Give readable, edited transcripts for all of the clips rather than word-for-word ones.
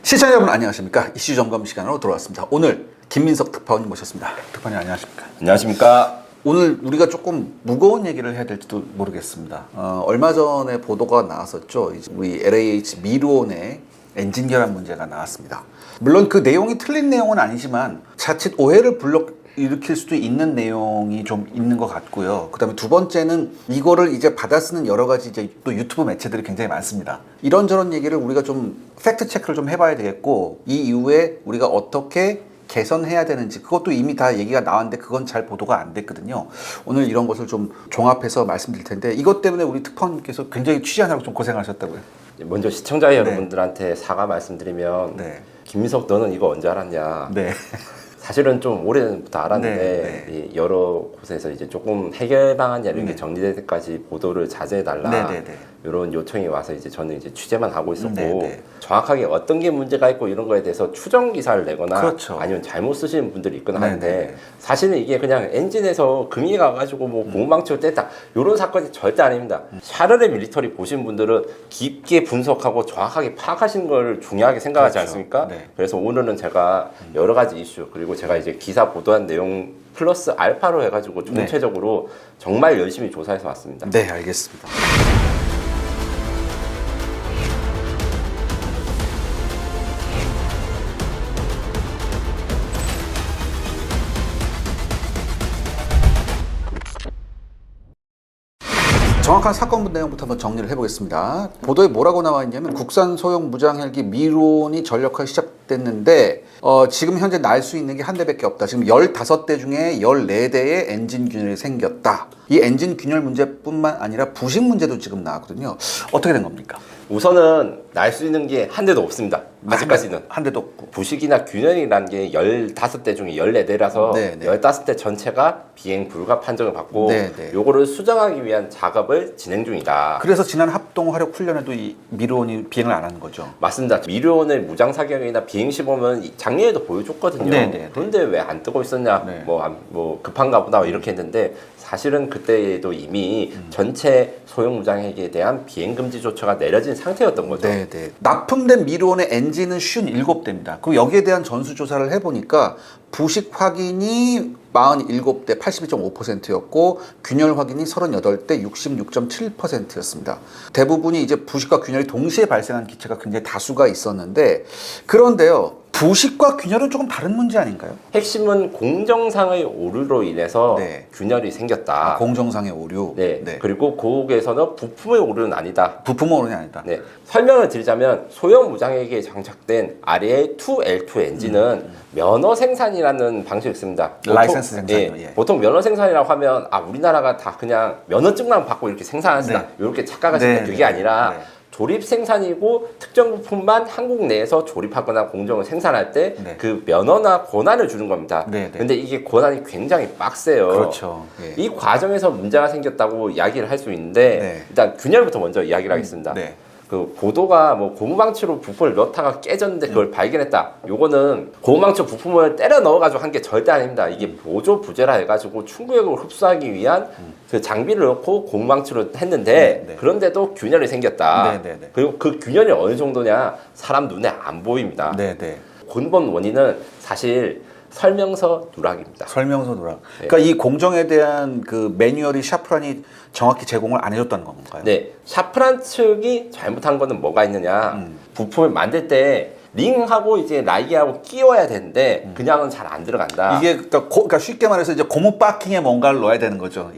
시청자 여러분 안녕하십니까? 이슈 점검 시간으로 돌아왔습니다. 오늘 김민석 특파원님 모셨습니다. 특파원님 안녕하십니까? 안녕하십니까? 오늘 우리가 조금 무거운 얘기를 해야 될지도 모르겠습니다. 얼마 전에 보도가 나왔었죠. 이제 우리 LAH 미르온의 엔진 결함 문제가 나왔습니다. 물론 그 내용이 틀린 내용은 아니지만 자칫 오해를 일으킬 수도 있는 내용이 좀 있는 것 같고요. 그 다음에 두 번째는 이거를 이제 받아쓰는 여러 가지 이제 또 유튜브 매체들이 굉장히 많습니다. 이런저런 얘기를 우리가 좀 팩트 체크를 좀 해봐야 되겠고, 이 이후에 우리가 어떻게 개선해야 되는지 그것도 이미 다 얘기가 나왔는데 그건 잘 보도가 안 됐거든요. 오늘 이런 것을 좀 종합해서 말씀드릴 텐데, 이것 때문에 우리 특파원님께서 굉장히 취재하느라고 좀 고생하셨다고요. 먼저 시청자 여러분들한테 사과 말씀드리면 네. 김민석 너는 이거 언제 알았냐? 네. 사실은 좀 오래전부터 알았는데 네. 이 여러 곳에서 이제 조금 해결 방안 이런 게 네. 정리될 때까지 보도를 자제해달라. 네. 이런 요청이 와서 이제 저는 이제 취재만 하고 있었고 네. 정확하게 어떤 게 문제가 있고 이런 거에 대해서 추정 기사를 내거나 그렇죠. 아니면 잘못 쓰시는 분들이 있거나 네. 하는데 사실은 이게 그냥 엔진에서 금이 가가지고 뭐 고무망치로 뗐다 이런 사건이 절대 아닙니다. 샤르레 밀리터리 보신 분들은 깊게 분석하고 정확하게 파악하시는 걸 중요하게 생각하지 그렇죠. 않습니까? 네. 그래서 오늘은 제가 여러 가지 이슈 그리고 제가 이제 기사 보도한 내용 플러스 알파로 해가지고 전체적으로 정말 열심히 조사해서 왔습니다. 네, 알겠습니다. 정확한 사건 내용부터 한번 정리를 해보겠습니다. 보도에 뭐라고 나와 있냐면 국산 소형 무장 헬기 미르온이 전력화 시작됐는데 지금 현재 날 수 있는 게 한 대밖에 없다. 지금 15대 중에 14대의 엔진 균열이 생겼다. 이 엔진 균열 문제뿐만 아니라 부식 문제도 지금 나왔거든요. 어떻게 된 겁니까? 우선은 날 수 있는 게 한 대도 없습니다. 아직까지는. 한 대도 없고. 부식이나 균열이라는 게 15대 중에 14대라서 네. 15대 전체가 비행 불가 판정을 받고 네. 요거를 수정하기 위한 작업을 진행 중이다. 그래서 지난 합동 화력 훈련에도 이 미르온이 비행을 안 하는 거죠. 맞습니다. 미르온의 무장 사격이나 비행 시범은 작년에도 보여줬거든요. 네. 그런데 왜 안 뜨고 있었냐? 네. 뭐 급한가 보다 이렇게 했는데 사실은 그때도 이미 전체 소형 무장 헬기에 대한 비행 금지 조처가 내려진 상태였던 거죠. 네. 납품된 미르온의 엔진은 57대입니다. 그리고 여기에 대한 전수조사를 해보니까 부식 확인이 47대 82.5%였고 균열 확인이 38대 66.7%였습니다. 대부분이 이제 부식과 균열이 동시에 발생한 기체가 굉장히 다수가 있었는데, 그런데요, 부식과 균열은 조금 다른 문제 아닌가요? 핵심은 공정상의 오류로 인해서 네. 균열이 생겼다. 공정상의 오류. 네. 그리고 고국에서는 부품의 오류는 아니다. 부품 오류는 아니다. 네. 설명을 드리자면 소형 무장헬기에 장착된 RA2L2 엔진은 면허 생산이라는 방식이 있습니다. 라이센스 생산이요. 예. 보통 면허 생산이라고 하면 우리나라가 다 그냥 면허증만 받고 이렇게 생산한다. 이렇게 착각하시는데 그게 아니라 조립 생산이고 특정 부품만 한국 내에서 조립하거나 공정을 생산할 때 그 면허나 권한을 주는 겁니다. 근데 이게 권한이 굉장히 빡세요. 그렇죠. 이 과정에서 문제가 생겼다고 이야기를 할 수 있는데 일단 균열부터 먼저 이야기를 하겠습니다. 그 보도가 뭐 고무망치로 부품을 넣다가 깨졌는데 그걸 발견했다. 요거는 고무망치 부품을 때려 넣어가지고 한 게 절대 아닙니다. 이게 보조 부재라 해가지고 충격을 흡수하기 위한 그 장비를 넣고 고무망치로 했는데 그런데도 균열이 생겼다. 그리고 그 균열이 어느 정도냐? 사람 눈에 안 보입니다. 근본 원인은 사실 설명서 누락입니다. 설명서 누락. 그러니까 이 공정에 대한 그 매뉴얼이 샤프란이 정확히 제공을 안 해줬다는 건가요? 네, 샤프란 측이 잘못한 거는 뭐가 있느냐? 부품을 만들 때 링하고 이제 라이하고 끼워야 되는데 그냥은 잘 안 들어간다. 이게 그러니까 쉽게 말해서 이제 고무 바킹에 뭔가를 넣어야 되는 거죠.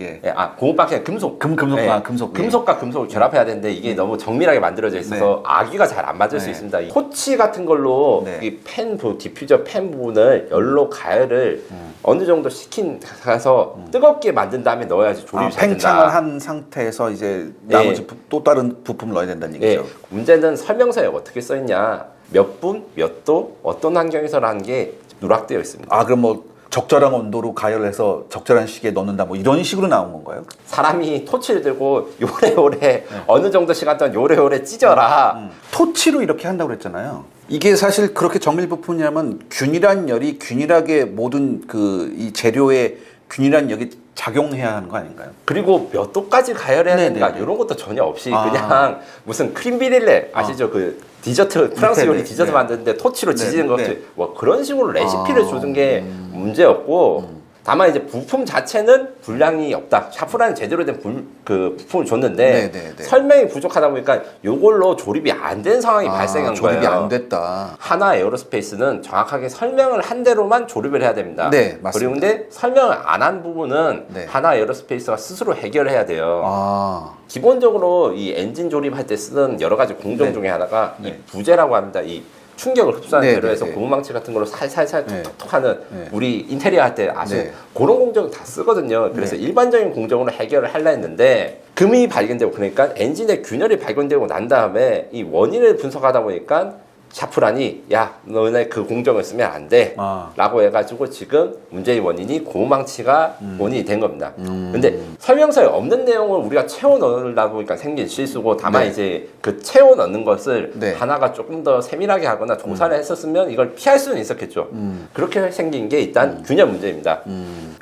고무 바킹 금속. 금속과 금속을 결합해야 되는데 이게 너무 정밀하게 만들어져 있어서 아기가 잘 안 맞을 수 있습니다. 이 토치 같은 걸로 이 팬 디퓨저 팬 부분을 열로 가열을 어느 정도 시켜서 뜨겁게 만든 다음에 넣어야지 조립이 잘 된다. 팽창을 한 상태에서 이제 나머지 또 다른 부품을 넣어야 된다는 얘기죠. 문제는 설명서에 어떻게 써 있냐? 몇 분, 몇 도, 어떤 환경에서라는 게 누락되어 있습니다. 그럼 뭐 적절한 온도로 가열해서 적절한 시기에 넣는다 뭐 이런 식으로 나온 건가요? 사람이 토치를 들고 요래요래 어느 정도 시간 동안 요래요래 찢어라. 토치로 이렇게 한다고 그랬잖아요. 이게 사실 그렇게 정밀 부품이라면 균일한 열이 균일하게 모든 그 이 재료에 균일한 열이 작용해야 하는 거 아닌가요? 그리고 몇 도까지 가열해야 되는가 이런 것도 전혀 없이 그냥 무슨 크림 비릴레 아시죠? 그 디저트 프랑스 요리 네, 디저트 네. 만드는데 토치로 지지는 네, 것들 네. 뭐 그런 식으로 레시피를 주는 게 문제였고 다만 이제 부품 자체는 분량이 없다. 샤프란이 제대로 된 부품을 줬는데 네, 네, 네. 설명이 부족하다 보니까 이걸로 조립이 안 된 상황이 발생한 조립이 거예요. 안 됐다. 하나 에어로스페이스는 정확하게 설명을 한 대로만 조립을 해야 됩니다. 네, 맞습니다. 그리고 근데 설명을 안 한 부분은 네. 하나 에어로스페이스가 스스로 해결해야 돼요. 아, 기본적으로 이 엔진 조립할 때 쓰는 여러 가지 공정 네. 중에 하나가 이 네. 부재라고 합니다. 이 충격을 흡수하는 네, 재료 해서 네, 네. 고무망치 같은 걸로 살살살 네. 톡톡톡 하는 네. 우리 인테리어 할 때 아주 네. 그런 공정 다 쓰거든요. 그래서 네. 일반적인 공정으로 해결을 하려 했는데 금이 발견되고 그러니까 엔진의 균열이 발견되고 난 다음에 이 원인을 분석하다 보니까 샤프란이 야 너네 그 공정을 쓰면 안 돼 라고 해가지고 지금 문제의 원인이 고무망치가 원인이 된 겁니다. 근데 설명서에 없는 내용을 우리가 채워 넣으려다 보니까 생긴 실수고 다만 네. 이제 그 채워 넣는 것을 네. 하나가 조금 더 세밀하게 하거나 조사를 했었으면 이걸 피할 수는 있었겠죠. 그렇게 생긴 게 일단 균열 문제입니다.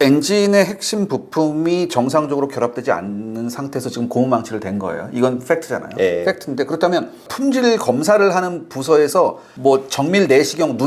엔진의 핵심 부품이 정상적으로 결합되지 않는 상태에서 지금 고무망치를 댄 거예요. 이건 팩트잖아요. 예. 팩트인데 그렇다면 품질 검사를 하는 부서에서 뭐 정밀 내시경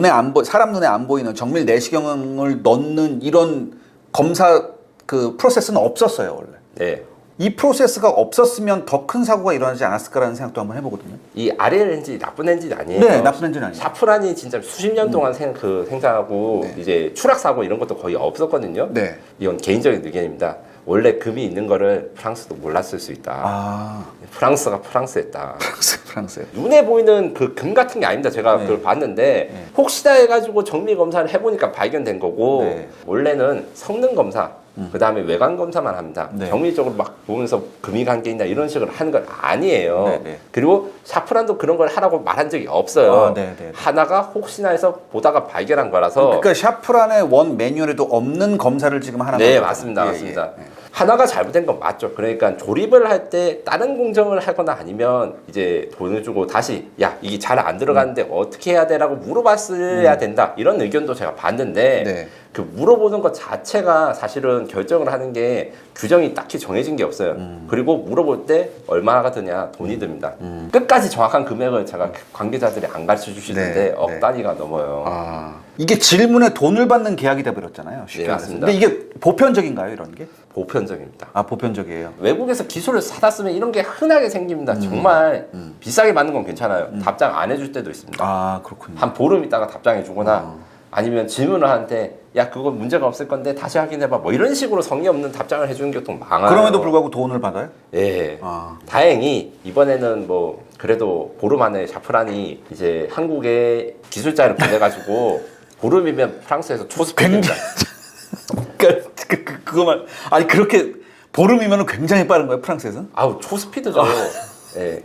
사람 눈에 안 보이는 정밀 내시경을 넣는 이런 검사 그 프로세스는 없었어요 원래. 네. 이 프로세스가 없었으면 더 큰 사고가 일어나지 않았을까라는 생각도 한번 해보거든요. 이 RL 엔진이 나쁜 엔진이 아니에요. 네, 나쁜 엔진 아니에요. 샤프란이 진짜 수십 년 동안 생산하고 네. 이제 추락 사고 이런 것도 거의 없었거든요. 네. 이건 개인적인 의견입니다. 원래 금이 있는 거를 프랑스도 몰랐을 수 있다. 아, 프랑스가 프랑스했다. 프랑스. 눈에 보이는 그 금 같은 게 아닙니다. 제가 네. 그걸 봤는데 혹시나 해가지고 정밀 검사를 해보니까 발견된 거고 네. 원래는 성능 검사 그 다음에 외관 검사만 합니다. 네. 정밀적으로 막 보면서 금이 간 게 있나 이런 식으로 하는 건 아니에요. 네, 네. 그리고 샤프란도 그런 걸 하라고 말한 적이 없어요. 아, 네, 네, 네. 하나가 혹시나 해서 보다가 발견한 거라서 그러니까 샤프란의 원 매뉴얼에도 없는 검사를 지금 하나 네, 만들었잖아요. 맞습니다. 예, 맞습니다. 예, 예. 하나가 잘못된 건 맞죠. 그러니까 조립을 할 때 다른 공정을 하거나 아니면 이제 돈을 주고 다시 야 이게 잘 안 들어가는데 어떻게 해야 돼라고 물어봤어야 된다 이런 의견도 제가 봤는데 네. 그 물어보는 것 자체가 사실은 결정을 하는 게 규정이 딱히 정해진 게 없어요. 그리고 물어볼 때 얼마가 드냐 돈이 듭니다. 끝까지 정확한 금액을 제가 관계자들이 안 가르쳐 주시는데 네, 억 네. 단위가 넘어요. 아, 이게 질문에 돈을 받는 계약이 돼버렸잖아요. 쉽게 네, 말해서. 맞습니다. 근데 이게 보편적인가요, 이런 게? 보편적입니다. 아, 보편적이에요. 외국에서 기술을 사다 쓰면 이런 게 흔하게 생깁니다. 정말 비싸게 받는 건 괜찮아요. 답장 안 해줄 때도 있습니다. 아, 그렇군요. 한 보름 있다가 답장해 주거나 아니면 질문을 하는데 야 그거 문제가 없을 건데 다시 확인해봐 뭐 이런 식으로 성의 없는 답장을 해주는 경우도 많아요. 그럼에도 불구하고 돈을 받아요? 예. 아. 다행히 이번에는 뭐 그래도 보름 안에 샤프란이 이제 한국에 기술자를 보내가지고 보름이면 프랑스에서 초스피드입니다. 그거만 아니 그렇게 보름이면 굉장히 빠른 거예요, 프랑스에서는? 아우 초스피드죠. 예.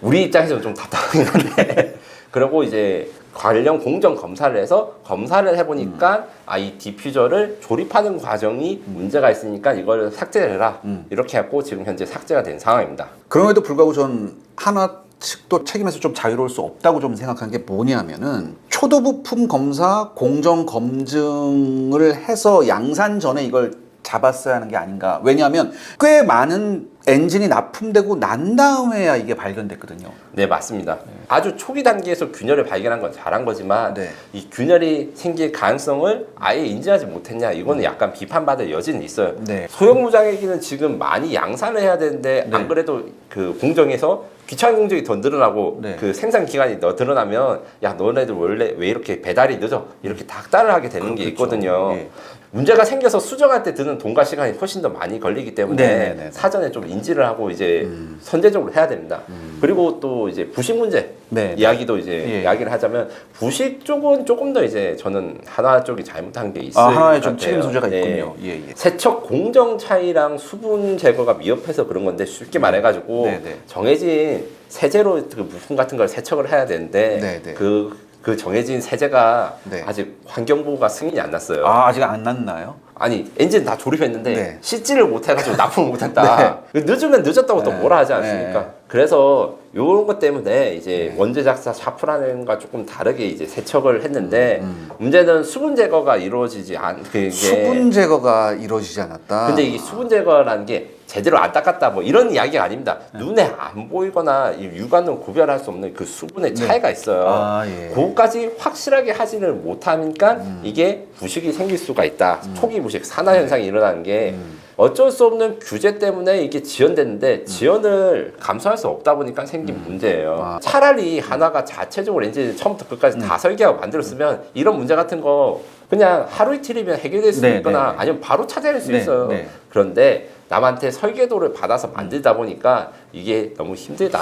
우리 입장에서는 좀 답답하긴 한데 그리고 이제 관련 공정 검사를 해서 검사를 해보니까 이 디퓨저를 조립하는 과정이 문제가 있으니까 이걸 삭제를 해라 이렇게 해갖고 지금 현재 삭제가 된 상황입니다. 그럼에도 불구하고 전 하나 측도 책임에서 좀 자유로울 수 없다고 좀 생각한 게 뭐냐면은 초도 부품 검사, 공정 검증을 해서 양산 전에 이걸 잡았어야 하는 게 아닌가. 왜냐하면 꽤 많은 엔진이 납품되고 난 다음에야 이게 발견됐거든요. 네, 맞습니다. 아주 초기 단계에서 균열을 발견한 건 잘한 거지만 네. 이 균열이 생길 가능성을 아예 인지하지 못했냐 이거는 약간 비판받을 여지는 있어요. 네. 소형 무장에게는 지금 많이 양산을 해야 되는데 네. 안 그래도 그 공정에서 귀찮은 공정이 더 늘어나고 네. 그 생산 기간이 더 늘어나면 야 너네들 원래 왜 이렇게 배달이 늦어 이렇게 닥달을 하게 되는 게 그렇겠죠. 있거든요. 예. 문제가 생겨서 수정할 때 드는 돈과 시간이 훨씬 더 많이 걸리기 때문에 네네네. 사전에 좀 인지를 하고 이제 선제적으로 해야 됩니다. 그리고 또 이제 부식 문제 네. 이야기도 이제 예. 이야기를 하자면 부식 쪽은 조금 더 이제 저는 하나 쪽이 잘못한 게 있어요. 하나의 좀 책임 소재가 있군요. 예, 예. 세척 공정 차이랑 수분 제거가 미흡해서 그런 건데 쉽게 말해가지고 네네. 정해진 세제로 그 부품 같은 걸 세척을 해야 되는데 네네. 그 정해진 세제가 네. 아직 환경부가 승인이 안 났어요. 아직 안 났나요? 아니 엔진 다 조립했는데 네. 씻지를 못해가지고 납품을 못했다. 늦으면 늦었다고 또 네. 뭐라 하지 않습니까? 네. 그래서 요런 것 때문에 이제 원재 작사 샤프란과 조금 다르게 이제 세척을 했는데 문제는 수분 제거가 이루어지지 않 그게 수분 제거가 이루어지지 않았다. 근데 이게 수분 제거라는 게 제대로 안 닦았다 뭐 이런 이야기가 아닙니다. 눈에 안 보이거나 이 육안으로 구별할 수 없는 그 수분의 차이가 있어요. 예. 그것까지 확실하게 하지를 못하니까 이게 부식이 생길 수가 있다. 초기 부식, 산화 현상이 일어나는 게 어쩔 수 없는 규제 때문에 이게 지연됐는데 지연을 감수할 수 없다 보니까 생긴 문제예요. 차라리 하나가 자체적으로 엔진을 처음부터 끝까지 다 설계하고 만들었으면 이런 문제 같은 거 그냥 하루 이틀이면 해결될 수 있거나 아니면 바로 찾아낼 수 있어요. 그런데 남한테 설계도를 받아서 만들다 보니까 이게 너무 힘들다.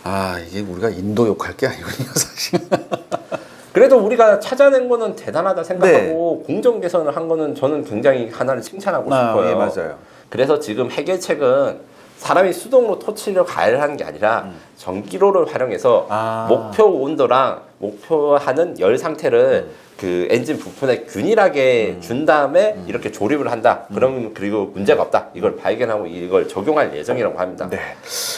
아, 이게 우리가 인도 욕할 게 아니군요, 사실. 그래도 우리가 찾아낸 거는 대단하다 생각하고 공정 개선을 한 거는 저는 굉장히 하나를 칭찬하고 싶어요. 예, 맞아요. 그래서 지금 해결책은 사람이 수동으로 토치를 가열하는 게 아니라 전기로를 활용해서 목표 온도랑 목표하는 열 상태를 그 엔진 부품에 균일하게 준 다음에 이렇게 조립을 한다. 그러면 그리고 문제가 없다. 이걸 발견하고 이걸 적용할 예정이라고 합니다. 네.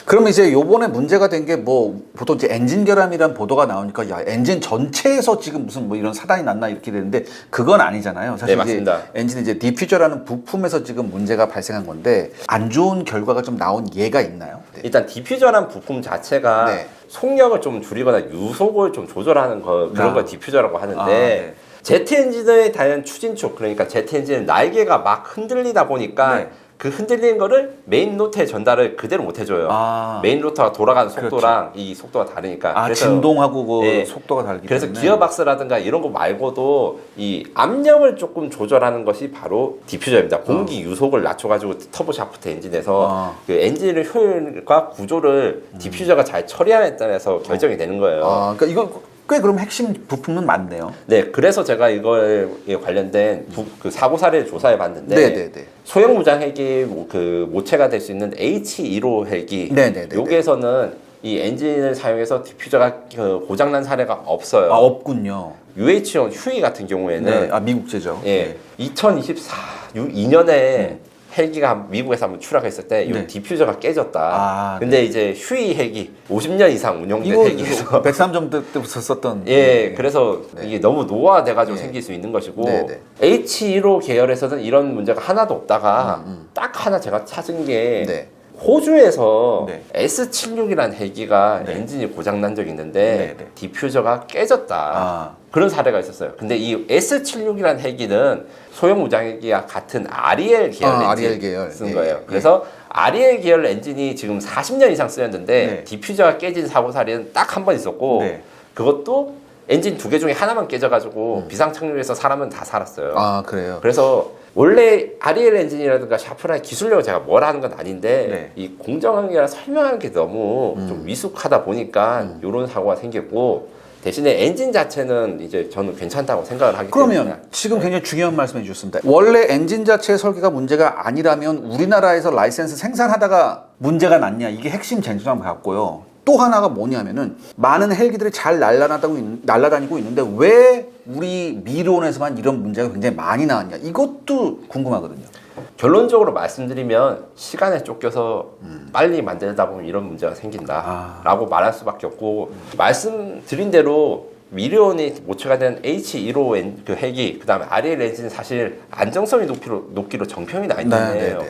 그럼 이제 요번에 문제가 된 게 뭐 보통 이제 엔진 결함이란 보도가 나오니까 야, 엔진 전체에서 지금 무슨 뭐 이런 사단이 났나 이렇게 되는데 그건 아니잖아요. 사실 네, 맞습니다. 이제 엔진 이제 디퓨저라는 부품에서 지금 문제가 발생한 건데 안 좋은 결과가 좀 나온 예가 있나요? 네. 일단 디퓨저라는 부품 자체가 속력을 좀 줄이거나 유속을 좀 조절하는 그런 걸 디퓨저라고 하는데 제트 엔진의 다양한 추진축, 그러니까 제트 엔진의 날개가 막 흔들리다 보니까 그 흔들리는 거를 메인 로터에 전달을 그대로 못 해줘요. 메인 로터가 돌아가는 속도랑 이 속도가 다르니까. 그래서 진동하고 그 속도가 다르기 그래서 때문에. 기어박스라든가 이런 거 말고도 이 압력을 조금 조절하는 것이 바로 디퓨저입니다. 공기 유속을 낮춰가지고 터보 샤프트 엔진에서 그 엔진의 효율과 구조를 디퓨저가 잘 처리하느냐에 따라서 결정이 되는 거예요. 그러니까 이거 꽤 그럼 핵심 부품은 많네요. 네, 그래서 제가 이거에 관련된 그 사고 사례를 조사해 봤는데 소형 무장 헬기 그 모체가 될 수 있는 H2로 헬기 여기에서는 이 엔진을 사용해서 디퓨저가 고장난 사례가 없어요. 없군요. UH1 휴이 같은 경우에는 미국제죠. 2024년에 헬기가 미국에서 한번 추락했을 때 이 디퓨저가 깨졌다. 근데 이제 휴이 헬기 50년 이상 운용된 헬기에서 103점 때부터 썼던 그래서 이게 너무 노화돼가지고 생길 수 있는 것이고 H2로 계열에서는 이런 문제가 하나도 없다가 딱 하나 제가 찾은 게 호주에서 S76이라는 헬기가 엔진이 고장난 적이 있는데 디퓨저가 깨졌다. 그런 사례가 있었어요. 근데 이 S76이라는 헬기는 소형 무장 헬기와 같은 REL 계열 엔진 쓴 거예요. 그래서 REL 계열 엔진이 지금 40년 이상 쓰였는데 디퓨저가 깨진 사고 사례는 딱 한 번 있었고 그것도 엔진 2개 중에 하나만 깨져가지고 비상 착륙해서 사람은 다 살았어요. 그래요? 그래서 원래 REL 엔진이라든가 샤프라의 기술력을 제가 뭐라 하는 건 아닌데 이 공정하게 설명하는 게 너무 좀 미숙하다 보니까 이런 사고가 생겼고 대신에 엔진 자체는 이제 저는 괜찮다고 생각을 하기 때문에 그러면 지금 굉장히 중요한 말씀해 주셨습니다. 원래 엔진 자체의 설계가 문제가 아니라면 우리나라에서 라이센스 생산하다가 문제가 났냐 이게 핵심 쟁점 같고요. 또 하나가 뭐냐면은 많은 헬기들이 잘 날아다니고 있는데 왜 우리 미론에서만 이런 문제가 굉장히 많이 나왔냐 이것도 궁금하거든요. 결론적으로 말씀드리면 시간에 쫓겨서 빨리 만들다 보면 이런 문제가 생긴다라고 말할 수밖에 없고 말씀드린 대로 미리온이 모체가 된 H2로 그 헬기 그다음에 REL 엔진은 사실 안정성이 높기로 정평이 나 있는데요.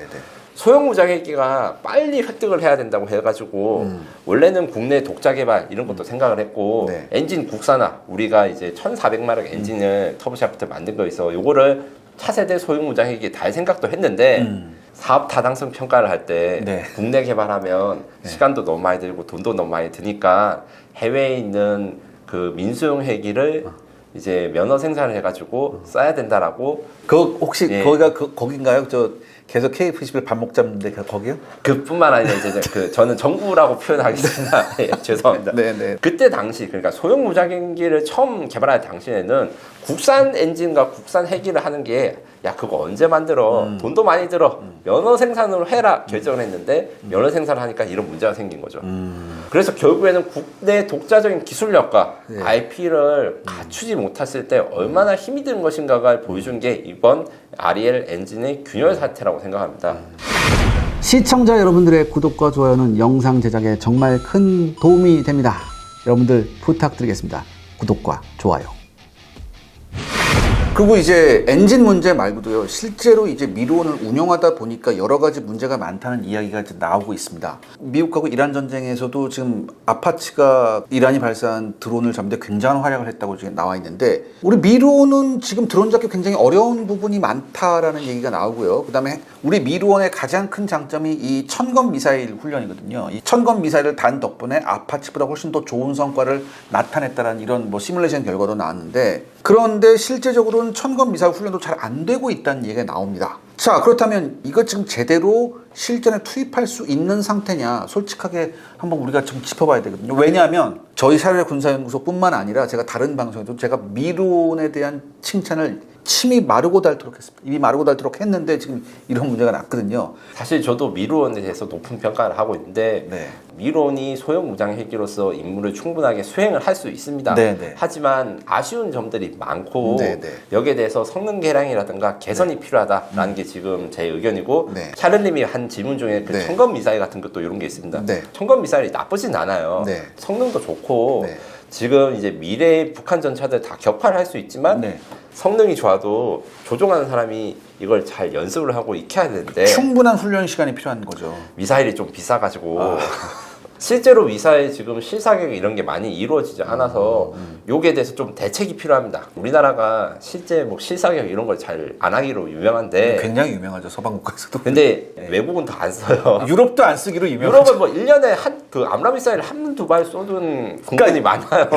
소형 무장 헬기가 빨리 획득을 해야 된다고 해가지고 원래는 국내 독자 개발 이런 것도 생각을 했고 엔진 국산화 우리가 이제 1400마력 엔진을 터보샤프트 만든 거 있어 요거를 차세대 소형 무장 헬기에 달 생각도 했는데 사업 타당성 평가를 할 때 국내 개발하면 시간도 너무 많이 들고 돈도 너무 많이 드니까 해외에 있는 그 민수용 헬기를 이제 면허 생산을 해가지고 써야 된다라고. 그 혹시 거기가 거긴가요? 저 계속 K-21 발목 잡는데 거기요? 그뿐만 아니라 이제 저는 정부라고 표현하겠습니다. 죄송합니다. 그때 당시 그러니까 소형 무장헬기를 처음 개발할 당시에는 국산 엔진과 국산 헬기를 하는 게 야 그거 언제 만들어 돈도 많이 들어 면허 생산으로 해라 결정을 했는데 면허 생산을 하니까 이런 문제가 생긴 거죠. 그래서 결국에는 국내 독자적인 기술력과 IP를 갖추지 못했을 때 얼마나 힘이 든 것인가를 보여준 게 이번 REL 엔진의 균열 사태라고 생각합니다. 시청자 여러분들의 구독과 좋아요는 영상 제작에 정말 큰 도움이 됩니다. 여러분들 부탁드리겠습니다. 구독과 좋아요. 그리고 이제 엔진 문제 말고도요, 실제로 이제 미론을 운용하다 보니까 여러 가지 문제가 많다는 이야기가 이제 나오고 있습니다. 미국하고 이란 전쟁에서도 지금 아파치가 이란이 발사한 드론을 잡는데 굉장한 활약을 했다고 지금 나와 있는데, 우리 미론은 지금 드론 잡기 굉장히 어려운 부분이 많다라는 얘기가 나오고요. 그다음에 우리 미론의 가장 큰 장점이 이 천건 미사일 훈련이거든요. 이 천건 미사일을 단 덕분에 아파치보다 훨씬 더 좋은 성과를 나타냈다라는 이런 뭐 시뮬레이션 결과도 나왔는데, 그런데 실제적으로는 천건 미사일 훈련도 잘 안 되고 있다는 얘기가 나옵니다. 자, 그렇다면 이거 지금 제대로 실전에 투입할 수 있는 상태냐, 솔직하게 한번 우리가 좀 짚어봐야 되거든요. 왜냐하면 저희 사회군사연구소뿐만 아니라 제가 다른 방송에도 제가 미론에 대한 칭찬을 침이 마르고 닳도록 했습니다. 입이 마르고 닳도록 했는데 지금 이런 문제가 났거든요. 사실 저도 미론에 대해서 높은 평가를 하고 있는데, 네. 미론이 소형 무장 헬기로서 임무를 충분하게 수행을 할 수 있습니다. 네네. 하지만 아쉬운 점들이 많고, 네네. 여기에 대해서 성능 개량이라든가 개선이 필요하다라는 게 지금 제 의견이고, 네. 샤르님이 한 질문 중에 그 네. 천건 미사일 같은 것도 이런 게 있습니다. 네. 천건 미사일이 나쁘진 않아요. 네. 성능도 좋고, 네. 지금 이제 미래의 북한 전차들 다 격파를 할 수 있지만, 네. 성능이 좋아도 조종하는 사람이 이걸 잘 연습을 하고 익혀야 되는데, 충분한 훈련 시간이 필요한 거죠. 미사일이 좀 비싸가지고 실제로 미사일 지금 실사격 이런 게 많이 이루어지지 않아서 요게 대해서 좀 대책이 필요합니다. 우리나라가 실제 뭐 실사격 이런 걸 잘 안 하기로 유명한데, 굉장히 유명하죠, 서방 국가에서도. 근데 외국은 더 안 써요. 유럽도 안 쓰기로 유명하죠. 유럽은 뭐 1년에 그 암라 미사일 한 두 발 쏘는 공간이 많아요.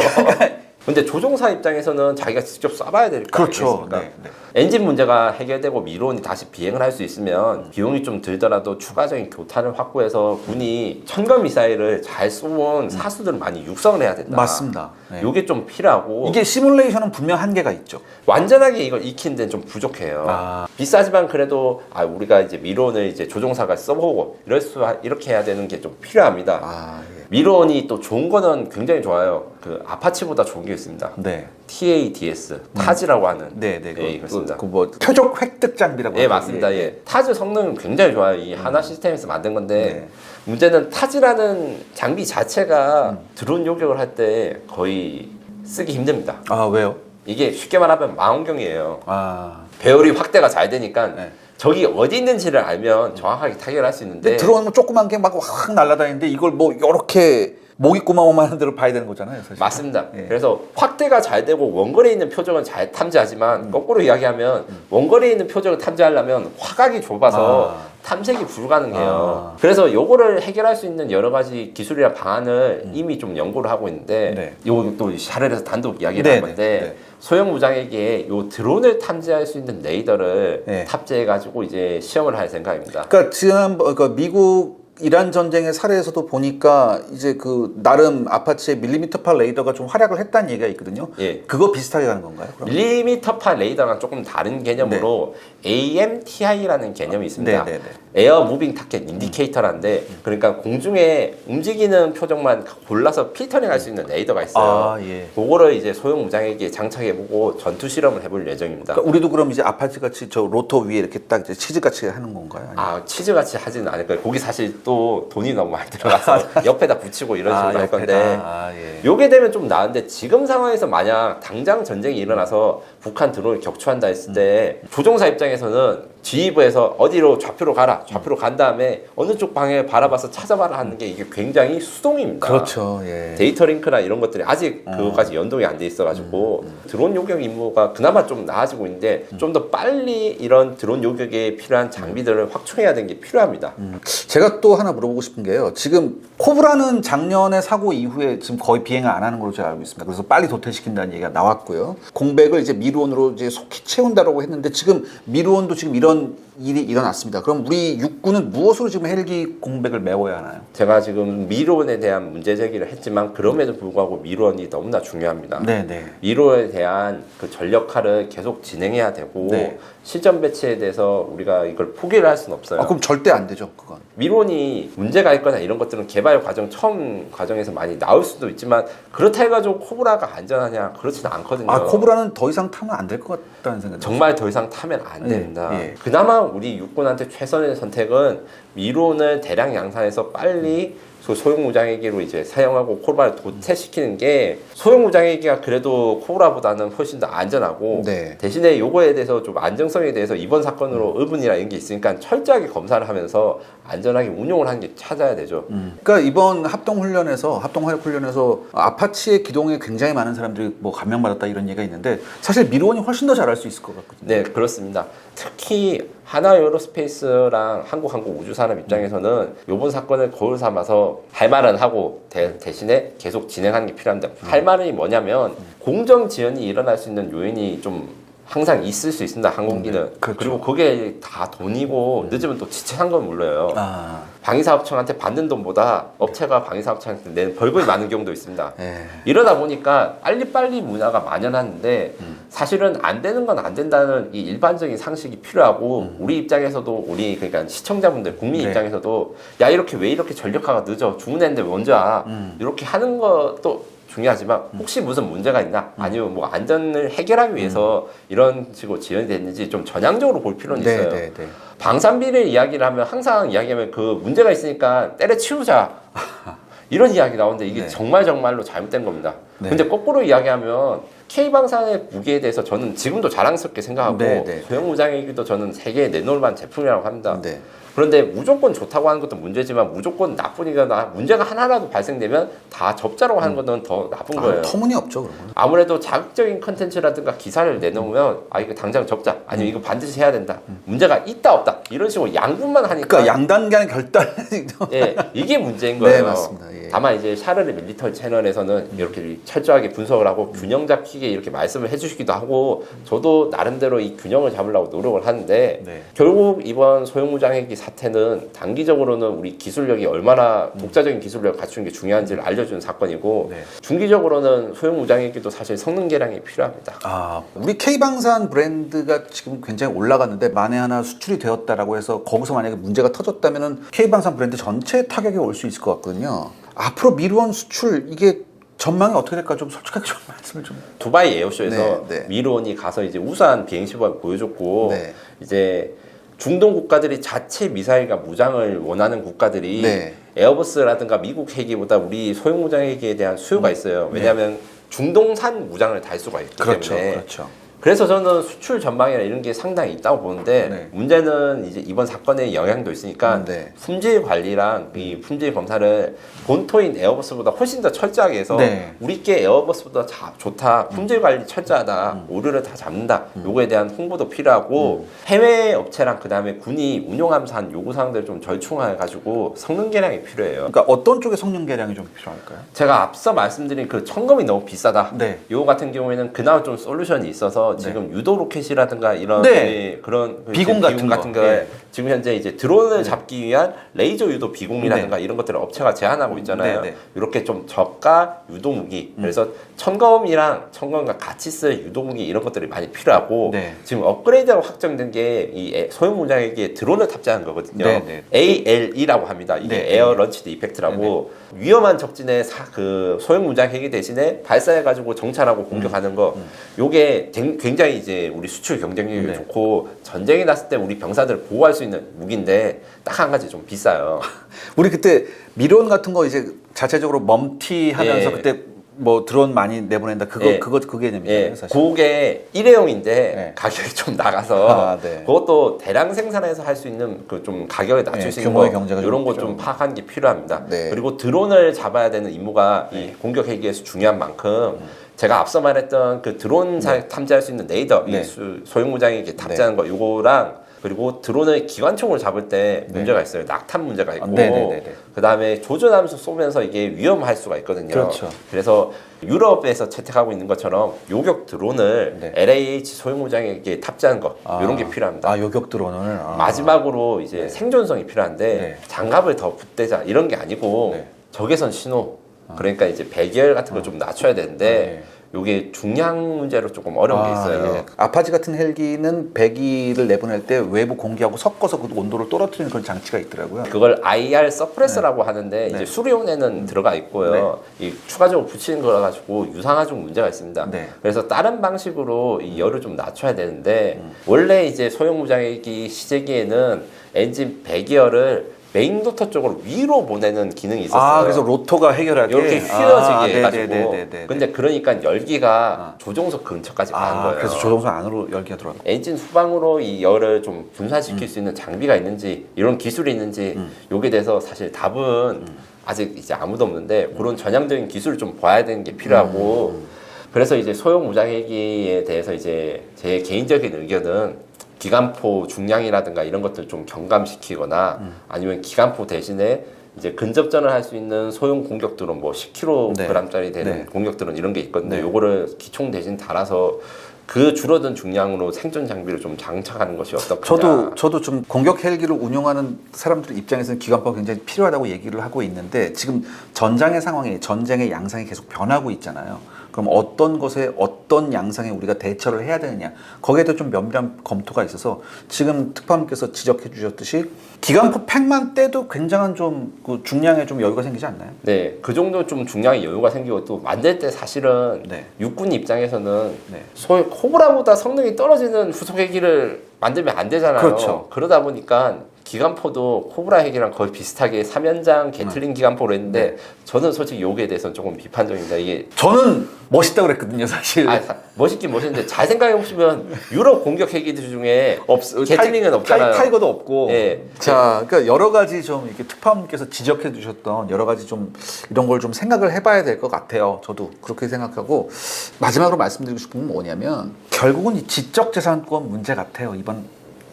근데 조종사 입장에서는 자기가 직접 쏴봐야 될 거 그렇죠. 아니겠습니까? 네, 네. 엔진 문제가 해결되고 미론이 다시 비행을 할 수 있으면 비용이 좀 들더라도 추가적인 교탄을 확보해서 군이 천건 미사일을 잘 쏘은 사수들을 많이 육성을 해야 된다. 맞습니다. 네. 요게 좀 필요하고, 이게 시뮬레이션은 분명 한계가 있죠. 완전하게 이걸 익히는 데는 좀 부족해요. 아. 비싸지만 그래도 우리가 이제 미론을 이제 조종사가 써보고 이렇게 해야 되는 게 좀 필요합니다. 아, 예. 미론이 또 좋은 거는 굉장히 좋아요. 그 아파치보다 좋은 게 있습니다. 네. TADS, 타즈라고 하는. 네, 네. 예, 그렇습니다. 뭐 표적 획득 장비라고 예, 하죠. 맞습니다. 예. 타즈 성능은 굉장히 좋아요. 이 하나 시스템에서 만든 건데, 네. 문제는 타즈라는 장비 자체가 드론 요격을 할 때 거의 쓰기 힘듭니다. 아, 왜요? 이게 쉽게 말하면 망원경이에요. 아. 배열이 확대가 잘 되니까 네. 적이 어디 있는지를 알면 정확하게 타격을 할 수 있는데, 드론 뭐 조그만 게 막 확 날아다니는데 이걸 뭐 이렇게 모기구멍만 하는 대로 봐야 되는 거잖아요, 사실. 맞습니다. 예. 그래서 확대가 잘 되고 원거리에 있는 표적은 잘 탐지하지만, 거꾸로 이야기하면 원거리에 있는 표적을 탐지하려면 화각이 좁아서 탐색이 불가능해요. 그래서 요거를 해결할 수 있는 여러 가지 기술이나 방안을 이미 좀 연구를 하고 있는데, 네. 요거 또 샤넬에서 단독 이야기를 네, 한 건데, 네. 소형 무장에게 요 드론을 탐지할 수 있는 레이더를 네. 탑재해가지고 이제 시험을 할 생각입니다. 그러니까 지난 그러니까 미국 이란 전쟁의 사례에서도 보니까 이제 그 나름 아파치의 밀리미터파 레이더가 좀 활약을 했다는 얘기가 있거든요. 예. 그거 비슷하게 가는 건가요? 그럼? 밀리미터파 레이더랑 조금 다른 개념으로 AMTI라는 개념이 있습니다. 네, 네, 에어 무빙 타켓 인디케이터라는데, 그러니까 공중에 움직이는 표적만 골라서 필터링 할 수 있는 레이더가 있어요. 아, 예. 그거를 이제 소형 무장에게 장착해보고 전투 실험을 해볼 예정입니다. 그러니까 우리도 그럼 이제 아파치 같이 저 로터 위에 이렇게 딱 이제 치즈 같이 하는 건가요? 아니면? 치즈같이 하지는 않을 거예요. 거기 사실 또 돈이 너무 많이 들어가서 옆에다 붙이고 이런 식으로 할 건데, 예. 요게 되면 좀 나은데, 지금 상황에서 만약 당장 전쟁이 일어나서 북한 드론을 격추한다 했을 때 조종사 입장에서는 지휘부에서 어디로 좌표로 가라, 좌표로 간 다음에 어느 쪽 방향을 바라봐서 찾아봐라 하는 게 이게 굉장히 수동입니다. 그렇죠. 예. 데이터 링크나 이런 것들이 아직 그것까지 연동이 안 돼 있어가지고 드론 요격 임무가 그나마 좀 나아지고 있는데, 좀 더 빨리 이런 드론 요격에 필요한 장비들을 확충해야 되는 게 필요합니다. 제가 또 하나 물어보고 싶은 게요. 지금 코브라는 작년에 사고 이후에 지금 거의 비행을 안 하는 걸로 제가 알고 있습니다. 그래서 빨리 도태시킨다는 얘기가 나왔고요. 공백을 이제 미루온으로 이제 속히 채운다라고 했는데, 지금 미루온도 지금 이런 일이 일어났습니다. 그럼 우리 육군은 무엇으로 지금 헬기 공백을 메워야 하나요? 제가 지금 미론에 대한 문제 제기를 했지만, 그럼에도 불구하고 미론이 너무나 중요합니다. 네네. 미론에 대한 그 전력화를 계속 진행해야 되고, 네. 실전 배치에 대해서 우리가 이걸 포기를 할 수는 없어요. 그럼 절대 안 되죠, 그건. 미론이 문제가 있거나 이런 것들은 개발 과정 처음 과정에서 많이 나올 수도 있지만, 그렇다 해가지고 코브라가 안전하냐, 그렇지는 않거든요. 코브라는 더 이상 타면 안 될 것 같다는 생각이 정말 더 이상 타면 안 됩니다. 예. 그나마 우리 육군한테 최선의 선택은 미론을 대량 양산해서 빨리 소형 무장헬기로 이제 사용하고 코브라를 도태시키는 게 소형 무장헬기가 그래도 코브라보다는 훨씬 더 안전하고 네. 대신에 요거에 대해서 좀 안정성에 대해서 이번 사건으로 의문이나 이런 게 있으니까 철저하게 검사를 하면서 안전하게 운용을 하는 게 찾아야 되죠. 그러니까 이번 합동훈련에서 아파치의 기동에 굉장히 많은 사람들이 뭐 감명받았다 이런 얘기가 있는데 사실 미르원이 훨씬 더 잘할 수 있을 것 같거든요. 네, 그렇습니다. 특히 하나에어로스페이스랑 한국우주산업 입장에서는 이번 사건을 거울 삼아서 할 말은 하고 대신에 계속 진행하는 게 필요합니다. 할 말이 뭐냐면 공정 지연이 일어날 수 있는 요인이 좀 항상 있을 수 있습니다. 항공기는. 그렇죠. 그리고 그게 다 돈이고 늦으면 또 지체한 건 물러요. 방위사업청한테 받는 돈보다 업체가 방위사업청한테 내는 벌금이 많은 경우도 있습니다. 이러다 보니까 빨리빨리 문화가 만연하는데 사실은 안 되는 건 안 된다는 이 일반적인 상식이 필요하고 우리 입장에서도 그러니까 시청자분들 국민 입장에서도 야 이렇게 왜 이렇게 전력화가 늦어 죽은 애인데 먼저 와 이렇게 하는 것도 중요하지만 혹시 무슨 문제가 있나 아니면 뭐 안전을 해결하기 위해서 이런 식으로 지연이 됐는지 좀 전향적으로 볼 필요는 있어요. 방산비를 이야기를 하면 항상 이야기하면 그 문제가 있으니까 때려치우자 이런 이야기 나오는데 이게 정말로 잘못된 겁니다. 근데 거꾸로 이야기하면 K방산의 무기에 대해서 저는 지금도 자랑스럽게 생각하고 소형 무장헬기도 저는 세계에 내놓을 만한 제품이라고 합니다. 그런데 무조건 좋다고 하는 것도 문제지만 무조건 나쁘니까 문제가 하나라도 발생되면 다 접자라고 하는 것은 더 나쁜 거예요. 터무니없죠. 그런 건. 아무래도 자극적인 컨텐츠라든가 기사를 내놓으면 이거 당장 접자 아니면 이거 반드시 해야 된다. 문제가 있다 없다 이런 식으로 양분만 하니까 그러니까 양단간의 결단. 예, 이게 문제인 거예요. 네, 맞습니다. 예. 다만 이제 샤르르 밀리터리 채널에서는 이렇게 철저하게 분석을 하고 균형 잡히게 이렇게 말씀을 해주시기도 하고 저도 나름대로 이 균형을 잡으려고 노력을 하는데 결국 이번 소형 무장헬기 사태는 단기적으로는 우리 기술력이 얼마나 독자적인 기술력을 갖추는 게 중요한지를 알려주는 사건이고 중기적으로는 소형 무장헬기도 사실 성능 개량이 필요합니다. 우리 K방산 브랜드가 지금 굉장히 올라갔는데 만에 하나 수출이 되었다라고 해서 거기서 만약에 문제가 터졌다면은 K방산 브랜드 전체에 타격이 올 수 있을 것 같거든요. 앞으로 미르원 수출 이게 전망이 어떻게 될까 좀 솔직하게 좀 말씀을 좀. 두바이 에어쇼에서 미르원이 가서 이제 우수한 비행 시범을 보여줬고 이제 중동 국가들이 자체 미사일과 무장을 원하는 국가들이 에어버스라든가 미국 헬기보다 우리 소형 무장 헬기에 대한 수요가 있어요. 왜냐하면 중동산 무장을 달 수가 있기 때문에. 그래서 저는 수출 전망이나 이런 게 상당히 있다고 보는데 문제는 이제 이번 사건의 영향도 있으니까 품질 관리랑 이 품질 검사를 본토인 에어버스보다 훨씬 더 철저하게 해서 우리께 에어버스보다 좋다, 품질 관리 철저하다, 오류를 다 잡는다. 요거에 대한 홍보도 필요하고 해외 업체랑 그 다음에 군이 운용하면서 한 요구사항들을 좀 절충해가지고 성능 개량이 필요해요. 그러니까 어떤 쪽의 성능 개량이 좀 필요할까요? 제가 앞서 말씀드린 그 첨검이 너무 비싸다. 요거 같은 경우에는 그나마 좀 솔루션이 있어서 지금 유도 로켓이라든가 이런 그런 비공 같은 거 지금 현재 이제 드론을 잡기 위한 레이저 유도 비공이라든가 이런 것들을 업체가 제한하고 있잖아요. 이렇게 좀 저가 유도 무기. 그래서 첨검과 같이 쓸 유도 무기 이런 것들이 많이 필요하고 지금 업그레이드가 확정된 게 이 소형 무장헬기에 드론을 탑재하는 거거든요. ALE라고 합니다. 이게 에어 런치드 이펙트라고 위험한 적진에 그 소형 무장헬기 대신에 발사해가지고 정찰하고 공격하는 거. 요게 굉장히 이제 우리 수출 경쟁력이 좋고 전쟁이 났을 때 우리 병사들을 보호할 수 있는 무기인데 딱 한 가지 좀 비싸요. 우리 그때 미론 같은 거 이제 자체적으로 멈티하면서 그때 뭐 드론 많이 내보낸다 그게 개념이에요. 사실. 그게 일회용인데 가격이 좀 나가서 그것도 대량 생산해서 할 수 있는 그 좀 가격을 낮출 수 있는 거 이런 거 좀 파악하는 게 필요합니다. 그리고 드론을 잡아야 되는 임무가 이 공격 헬기에서 중요한 만큼 제가 앞서 말했던 그 드론 탐지할 수 있는 레이더 소형 무장헬기 탑재하는 거 요거랑 그리고 드론을 기관총으로 잡을 때 문제가 있어요. 낙탄 문제가 있고 그 다음에 조준하면서 쏘면서 이게 위험할 수가 있거든요. 그래서 유럽에서 채택하고 있는 것처럼 요격 드론을 LAH 소형 무장에게 탑재하는 거 이런 게 필요합니다. 요격 드론을 마지막으로 이제 생존성이 필요한데 장갑을 더 붙대자 이런 게 아니고 적외선 신호 그러니까 이제 배기열 같은 걸 좀 낮춰야 되는데 요게 중량 문제로 조금 어려운 게 있어요. 아파치 같은 헬기는 배기를 내보낼 때 외부 공기하고 섞어서 그 온도를 떨어뜨리는 그런 장치가 있더라고요. 그걸 IR 서프레서라고 하는데 이제 수리온에는 들어가 있고요. 이 추가적으로 붙이는 거라 가지고 유상화 중 문제가 있습니다. 그래서 다른 방식으로 이 열을 좀 낮춰야 되는데 원래 이제 소형 무장헬기 시제기에는 엔진 배기열을 메인 로터 쪽으로 위로 보내는 기능이 있었어요. 아, 그래서 로터가 해결하게 이렇게 휘어지게 해가지고. 네네네네. 근데 그러니까 열기가 조종석 근처까지 가는 거예요. 그래서 조종석 안으로 열기가 들어가. 엔진 후방으로 이 열을 좀 분산시킬 수 있는 장비가 있는지 이런 기술이 있는지 요게 대해서 사실 답은 아직 이제 아무도 없는데 그런 전향적인 기술을 좀 봐야 되는 게 필요하고 그래서 이제 소형 무장헬기에 대해서 이제 제 개인적인 의견은 기관포 중량이라든가 이런 것들 좀 경감시키거나 아니면 기관포 대신에 이제 근접전을 할 수 있는 소형 공격들은 뭐 10kg짜리 되는 공격들은 이런 게 있거든요. 요거를 기총 대신 달아서 그 줄어든 중량으로 생존 장비를 좀 장착하는 것이 어떻겠냐. 저도 좀 공격 헬기를 운용하는 사람들 입장에서는 기관포가 굉장히 필요하다고 얘기를 하고 있는데 지금 전장의 상황이 전쟁의 양상이 계속 변하고 있잖아요. 그럼 어떤 것에 어떤 양상에 우리가 대처를 해야 되느냐 거기에 대해 좀 면밀한 검토가 있어서 지금 특파원께서 지적해 주셨듯이 기관포 팩만 떼도 굉장한 좀 그 중량에 좀 여유가 생기지 않나요? 네, 그 정도 좀 중량의 여유가 생기고 또 만들 때 사실은 육군 입장에서는 소위 코브라보다 성능이 떨어지는 후속 헬기를 만들면 안 되잖아요. 그렇죠. 그러다 보니까 기관포도 코브라 핵이랑 거의 비슷하게 3연장 게틀링 기관포로 했는데 저는 솔직히 여기에 대해서는 조금 비판적입니다. 이게 저는 멋있다고 그랬거든요, 사실. 멋있긴 멋있는데 잘 생각해 보시면 유럽 공격 헬기들 중에 게틀링은 없잖아요. 타이거도 없고. 네. 자, 그러니까 여러 가지 좀 이렇게 특파원께서 지적해 주셨던 여러 가지 좀 이런 걸 좀 생각을 해봐야 될 것 같아요. 저도 그렇게 생각하고 마지막으로 말씀드리고 싶은 건 뭐냐면 결국은 이 지적재산권 문제 같아요. 이번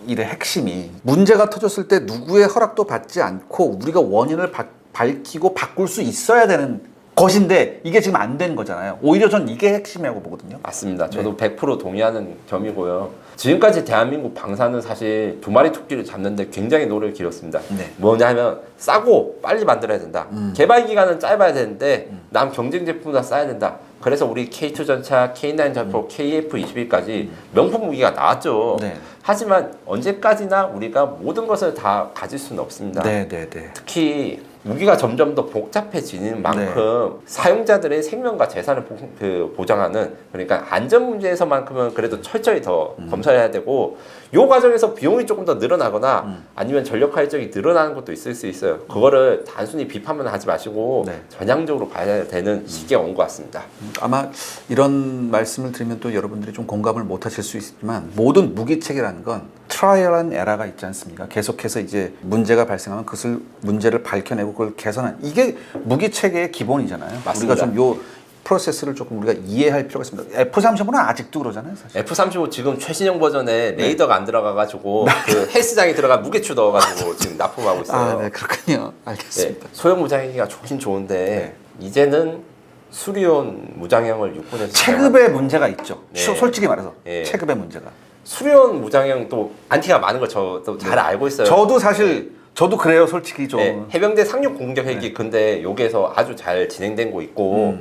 일의 핵심이 문제가 터졌을 때 누구의 허락도 받지 않고 우리가 원인을 밝히고 바꿀 수 있어야 되는 것인데 이게 지금 안 된 거잖아요. 오히려 전 이게 핵심이라고 보거든요. 맞습니다. 저도 100% 동의하는 점이고요. 지금까지 대한민국 방사는 사실 두 마리 토끼를 잡는데 굉장히 노력을 기울였습니다. 뭐냐면 싸고 빨리 만들어야 된다. 개발 기간은 짧아야 되는데 남 경쟁 제품보다 싸야 된다. 그래서 우리 K2 전차, K9 전포, KF-21까지 명품 무기가 나왔죠. 하지만 언제까지나 우리가 모든 것을 다 가질 수는 없습니다. 특히 무기가 점점 더 복잡해지는 만큼 사용자들의 생명과 재산을 보장하는 그러니까 안전 문제에서만큼은 그래도 철저히 더 검사해야 되고 이 과정에서 비용이 조금 더 늘어나거나 아니면 전력 활적이 늘어나는 것도 있을 수 있어요. 그거를 단순히 비판만 하지 마시고 전향적으로 봐야 되는 시기가 온 것 같습니다. 아마 이런 말씀을 드리면 또 여러분들이 좀 공감을 못 하실 수 있지만 모든 무기체계라는 건 트라이얼 앤 에러가 있지 않습니까? 계속해서 이제 문제가 발생하면 그것을 문제를 밝혀내고 그걸 개선하는 이게 무기체계의 기본이잖아요. 맞습니다. 우리가 좀 요 프로세스를 조금 우리가 이해할 필요가 있습니다. F-35는 아직도 그러잖아요, 사실. F-35 지금 최신형 버전에 레이더가 안 들어가가지고 그 헬스장에 들어가 무게추 넣어가지고 지금 납품하고 있어요. 네, 그렇군요. 알겠습니다. 소형 무장헬기가 좋긴 좋은데 이제는 수리온 무장형을 육군에서 체급의 문제가 있죠. 솔직히 말해서 체급의 문제가. 수리온 무장형 또 안티가 많은 걸 저도 잘 알고 있어요. 저도 사실 저도 그래요, 솔직히 좀. 해병대 상륙 공격 헬기 근데 여기에서 아주 잘 진행된 거 있고.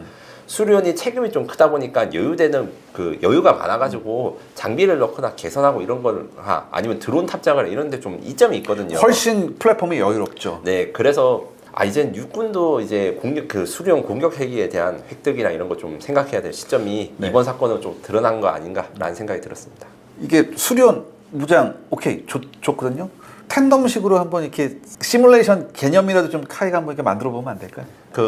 수리온이 체급이 좀 크다 보니까 여유가 많아가지고 장비를 넣거나 개선하고 이런 걸 아니면 드론 탑장을 이런 데 좀 이점이 있거든요. 훨씬 플랫폼이 여유롭죠. 네, 그래서 이젠 육군도 이제 수리온 공격 헬기에 대한 획득이나 이런 거 좀 생각해야 될 시점이 이번 사건은 좀 드러난 거 아닌가라는 생각이 들었습니다. 이게 수리온 무장 오케이 좋거든요. 텐덤식으로 한번 이렇게 시뮬레이션 개념이라도 좀 카이가 한번 이렇게 만들어 보면 안 될까요?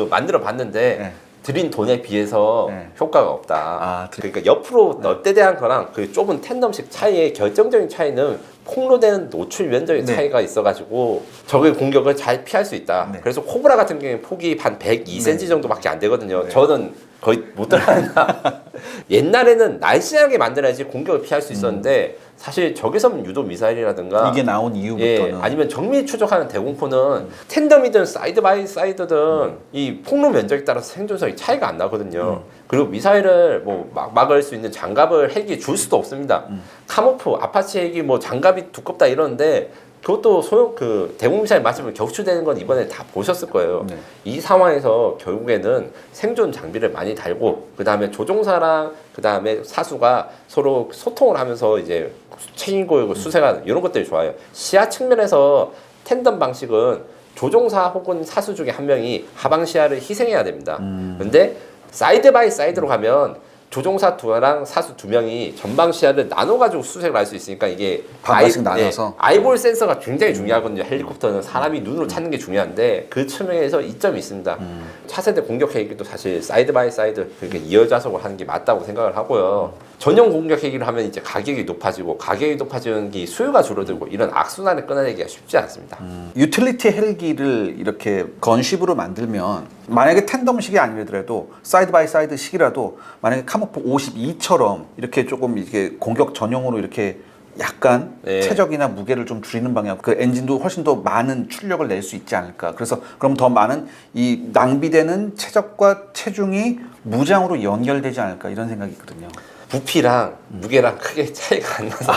만들어 봤는데. 들인 돈에 비해서 효과가 없다. 그러니까 옆으로 널대대한 거랑 그 좁은 텐덤식 차이의 결정적인 차이는 폭로되는 노출 면적의 차이가 있어가지고 적의 공격을 잘 피할 수 있다. 그래서 코브라 같은 경우에 폭이 한 102cm 정도밖에 안 되거든요. 저는 거의 못 들어간다. 옛날에는 날씬하게 만들어야지 공격을 피할 수 있었는데 사실 적외선 유도 미사일이라든가 이게 나온 이후부터는 아니면 정밀 추적하는 대공포는 텐덤이든 사이드 바이 사이드든 이 폭로 면적에 따라서 생존성이 차이가 안 나거든요. 그리고 미사일을 막을 수 있는 장갑을 헬기에 줄 수도 없습니다. 카모프, 아파치 헬기 장갑이 두껍다 이러는데 그것도 소형 대공 미사일 맞으면 격추되는 건 이번에 다 보셨을 거예요. 이 상황에서 결국에는 생존 장비를 많이 달고 그 다음에 조종사랑 그 다음에 사수가 서로 소통을 하면서 이제 책임고요, 수색하는 이런 것들이 좋아요. 시야 측면에서 텐덤 방식은 조종사 혹은 사수 중에 한 명이 하방 시야를 희생해야 됩니다. 근데 사이드 바이 사이드로 가면 조종사 2랑 사수 2명이 전방 시야를 나눠가지고 수색을 할 수 있으니까 이게 반반씩 나눠서 아이볼 센서가 굉장히 중요하거든요. 헬리콥터는 사람이 눈으로 찾는 게 중요한데 그 측면에서 이점이 있습니다. 차세대 공격 헬기도 사실 사이드 바이 사이드 그렇게 이어좌석을 하는 게 맞다고 생각을 하고요. 전용 공격 헬기를 하면 이제 가격이 높아지고 가격이 높아지는 게 수요가 줄어들고 이런 악순환을 끊어내기가 쉽지 않습니다. 유틸리티 헬기를 이렇게 건쉽으로 만들면 만약에 텐덤식이 아니더라도 사이드 바이 사이드 식이라도 만약에 카모프 52처럼 이렇게 조금 이게 공격 전용으로 이렇게 약간 네. 체적이나 무게를 좀 줄이는 방향, 그 엔진도 훨씬 더 많은 출력을 낼 수 있지 않을까. 그래서 그럼 더 많은 이 낭비되는 체적과 체중이 무장으로 연결되지 않을까 이런 생각이 있거든요. 부피랑 무게랑 크게 차이가 안 나서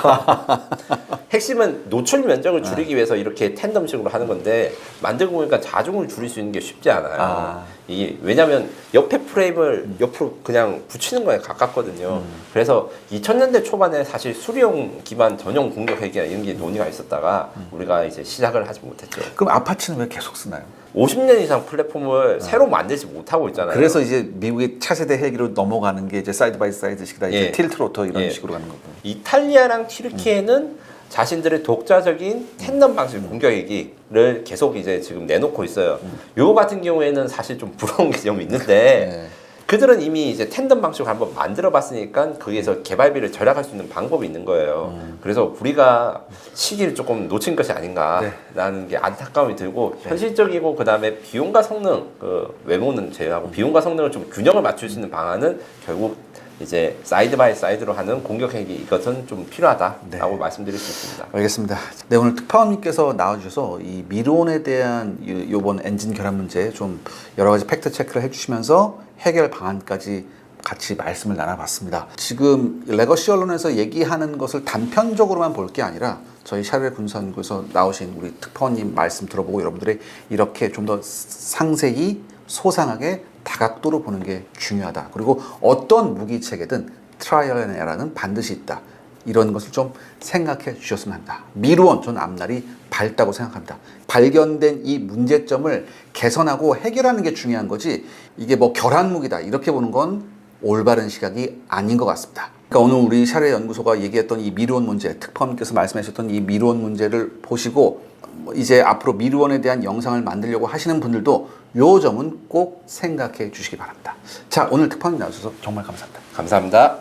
핵심은 노출 면적을 줄이기 위해서 이렇게 텐덤식으로 하는 건데 만들고 보니까 자중을 줄일 수 있는 게 쉽지 않아요. 이게 왜냐면 옆에 프레임을 옆으로 그냥 붙이는 거에 가깝거든요. 그래서 2000년대 초반에 사실 수리용 기반 전용 공격 헬기나 이런 게 논의가 있었다가 우리가 이제 시작을 하지 못했죠. 그럼 아파치는 왜 계속 쓰나요? 50년 이상 플랫폼을 새로 만들지 못하고 있잖아요. 그래서 이제 미국의 차세대 헬기로 넘어가는 게 이제 사이드 바이 사이드식이다, 이제 틸트 로터 이런 식으로 가는 거고. 이탈리아랑 튀르키예는 자신들의 독자적인 텐덤 방식 공격 헬기를 계속 이제 지금 내놓고 있어요. 요거 같은 경우에는 사실 좀 부러운 게 좀 있는데 그들은 이미 이제 텐덤 방식을 한번 만들어 봤으니까 거기에서 개발비를 절약할 수 있는 방법이 있는 거예요. 그래서 우리가 시기를 조금 놓친 것이 아닌가라는 게 안타까움이 들고 현실적이고 그다음에 비용과 성능, 그 외모는 제외하고 비용과 성능을 좀 균형을 맞출 수 있는 방안은 결국 이제 사이드 바이 사이드로 하는 공격 헬기 이것은 좀 필요하다라고 말씀드릴 수 있습니다. 알겠습니다. 네, 오늘 특파원님께서 나와주셔서 이 미론에 대한 이번 엔진 결함 문제 좀 여러 가지 팩트 체크를 해주시면서 해결 방안까지 같이 말씀을 나눠봤습니다. 지금 레거시 언론에서 얘기하는 것을 단편적으로만 볼 게 아니라 저희 샤르레 군사연구에서 나오신 우리 특파원님 말씀 들어보고 여러분들이 이렇게 좀 더 상세히 소상하게 다각도로 보는 게 중요하다. 그리고 어떤 무기체계든 트라이얼 앤 에러는 반드시 있다. 이런 것을 좀 생각해 주셨으면 합니다. 미루온, 저는 앞날이 밝다고 생각합니다. 발견된 이 문제점을 개선하고 해결하는 게 중요한 거지 이게 뭐 결함무기다 이렇게 보는 건 올바른 시각이 아닌 것 같습니다. 그러니까 오늘 우리 샤르레 연구소가 얘기했던 이 미루온 문제, 특파원님께서 말씀하셨던 이 미루온 문제를 보시고 이제 앞으로 미루온에 대한 영상을 만들려고 하시는 분들도 요 점은 꼭 생각해 주시기 바랍니다. 자, 오늘 특파원님 나와주셔서 정말 감사합니다. 감사합니다.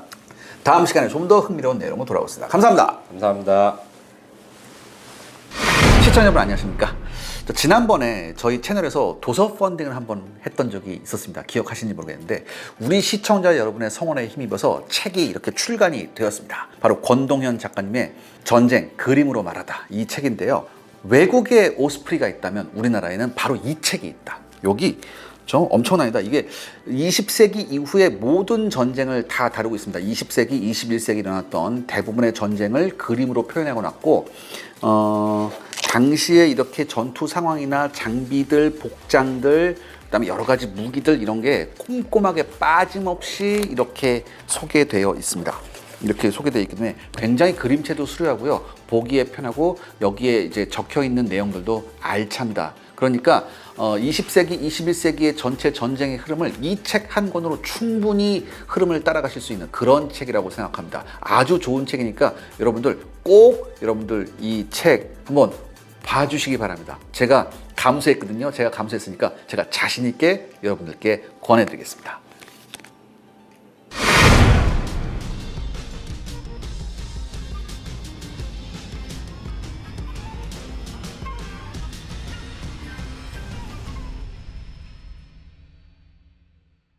다음 시간에 좀 더 흥미로운 내용으로 돌아오겠습니다. 감사합니다. 감사합니다. 시청자 여러분 안녕하십니까? 지난번에 저희 채널에서 도서 펀딩을 한번 했던 적이 있었습니다. 기억하시는지 모르겠는데 우리 시청자 여러분의 성원에 힘입어서 책이 이렇게 출간이 되었습니다. 바로 권동현 작가님의 전쟁, 그림으로 말하다 이 책인데요. 외국에 오스프리가 있다면 우리나라에는 바로 이 책이 있다. 여기 좀 엄청납니다. 이게 20세기 이후의 모든 전쟁을 다 다루고 있습니다. 20세기, 21세기 일어났던 대부분의 전쟁을 그림으로 표현하고 났고 당시에 이렇게 전투 상황이나 장비들, 복장들, 그다음에 여러 가지 무기들 이런 게 꼼꼼하게 빠짐없이 이렇게 소개되어 있습니다. 이렇게 소개되어 있기 때문에 굉장히 그림체도 수려하고요. 보기에 편하고 여기에 이제 적혀 있는 내용들도 알찹니다. 그러니까 20세기, 21세기의 전체 전쟁의 흐름을 이 책 한 권으로 충분히 흐름을 따라가실 수 있는 그런 책이라고 생각합니다. 아주 좋은 책이니까 여러분들 꼭 여러분들 이 책 한번 봐주시기 바랍니다. 제가 감수했거든요. 제가 감수했으니까 제가 자신 있게 여러분들께 권해드리겠습니다.